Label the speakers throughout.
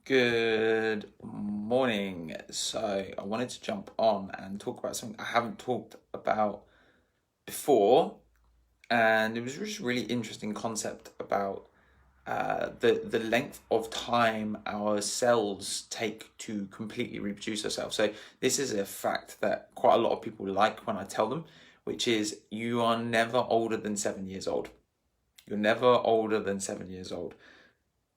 Speaker 1: Good morning. So I wanted to jump on and talk about something I haven't talked about before, and it was just a really interesting concept about the length of time our cells take to completely reproduce themselves. So this is a fact that quite a lot of people like when I tell them, which is you are never older than 7 years old. You're never older than 7 years old.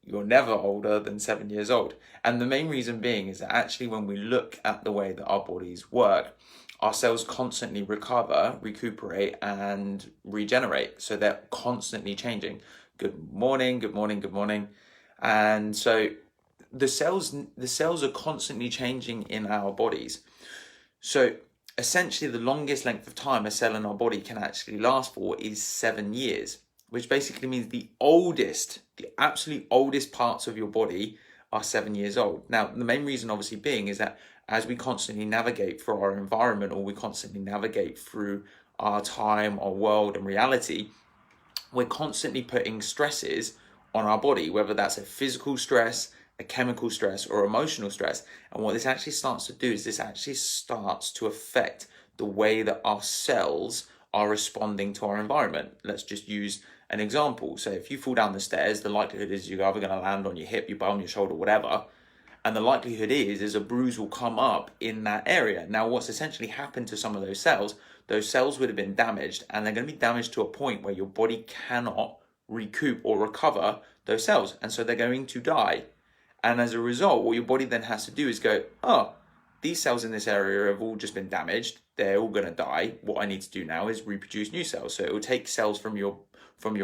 Speaker 1: You're never older than 7 years old. And the main reason being is that actually when we look at the way that our bodies work, our cells constantly recover, recuperate, and regenerate. So they're constantly changing. Good morning, good morning, good morning. And so the cells are constantly changing in our bodies. So essentially the longest length of time a cell in our body can actually last for is 7 years, which basically means the absolute oldest parts of your body are 7 years old. Now, the main reason obviously being is that as we constantly navigate through our environment, or we constantly navigate through our time, our world and reality, we're constantly putting stresses on our body, whether that's a physical stress, a chemical stress, or emotional stress. And what this actually starts to do is this actually starts to affect the way that our cells are responding to our environment. Let's just use an example. So if you fall down the stairs, the likelihood is you're either going to land on your hip, your bum, your shoulder, whatever. And the likelihood is a bruise will come up in that area. Now, what's essentially happened to some of those cells would have been damaged, and they're going to be damaged to a point where your body cannot recoup or recover those cells. And so they're going to die. And as a result, what your body then has to do is go, oh, these cells in this area have all just been damaged. They're all going to die. What I need to do now is reproduce new cells. So it will take cells from your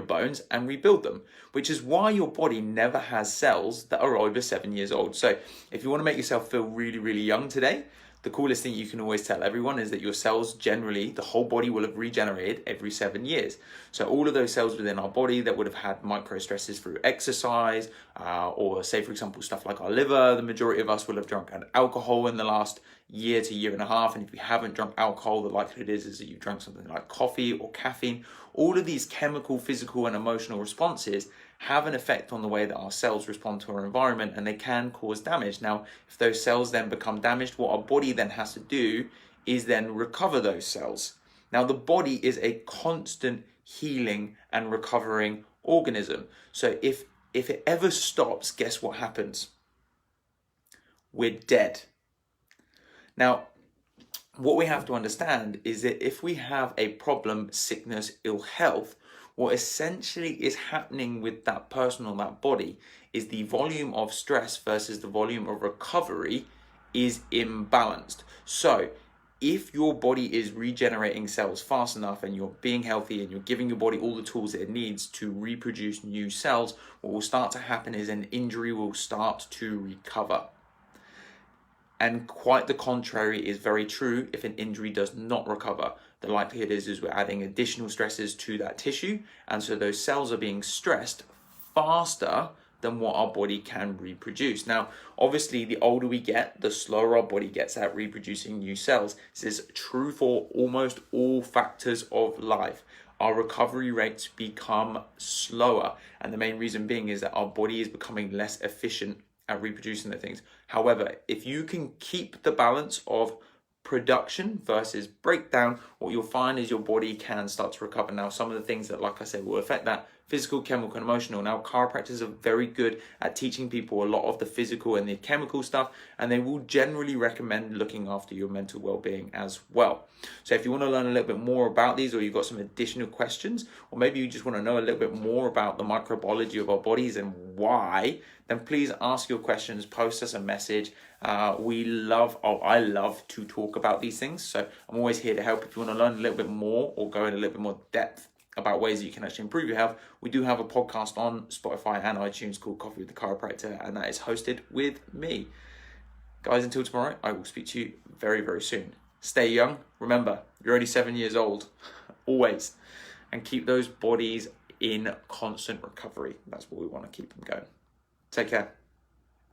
Speaker 1: bones and rebuild them, which is why your body never has cells that are over 7 years old. So if you want to make yourself feel really, really young today, the coolest thing you can always tell everyone is that your cells generally, the whole body will have regenerated every 7 years. So all of those cells within our body that would have had micro stresses through exercise, or say, for example, stuff like our liver, the majority of us will have drunk alcohol in the last year to year and a half. And if you haven't drunk alcohol, the likelihood is that you've drunk something like coffee or caffeine. All of these chemical, physical, and emotional responses have an effect on the way that our cells respond to our environment, and they can cause damage. Now, if those cells then become damaged, what our body then has to do is then recover those cells. Now, the body is a constant healing and recovering organism. So if it ever stops, guess what happens? We're dead. Now, what we have to understand is that if we have a problem, sickness, ill health, what essentially is happening with that person or that body is the volume of stress versus the volume of recovery is imbalanced. So if your body is regenerating cells fast enough and you're being healthy and you're giving your body all the tools that it needs to reproduce new cells, what will start to happen is an injury will start to recover. And quite the contrary is very true if an injury does not recover. The likelihood is we're adding additional stresses to that tissue, and so those cells are being stressed faster than what our body can reproduce. Now, obviously, the older we get, the slower our body gets at reproducing new cells. This is true for almost all factors of life. Our recovery rates become slower, and the main reason being is that our body is becoming less efficient at reproducing the things. However, if you can keep the balance of production versus breakdown, what you'll find is your body can start to recover. Now, some of the things that, like I said, will affect that: physical, chemical, and emotional. Now, chiropractors are very good at teaching people a lot of the physical and the chemical stuff, and they will generally recommend looking after your mental well-being as well. So if you want to learn a little bit more about these, or you've got some additional questions, or maybe you just want to know a little bit more about the microbiology of our bodies and why, then please ask your questions, post us a message. I love to talk about these things, so I'm always here to help. If you want to learn a little bit more or go in a little bit more depth about ways that you can actually improve your health, we do have a podcast on Spotify and iTunes called Coffee with the Chiropractor, and that is hosted with me. Guys, until tomorrow, I will speak to you very, very soon. Stay young. Remember, you're only 7 years old, always. And keep those bodies in constant recovery. That's what we want to keep them going. Take care.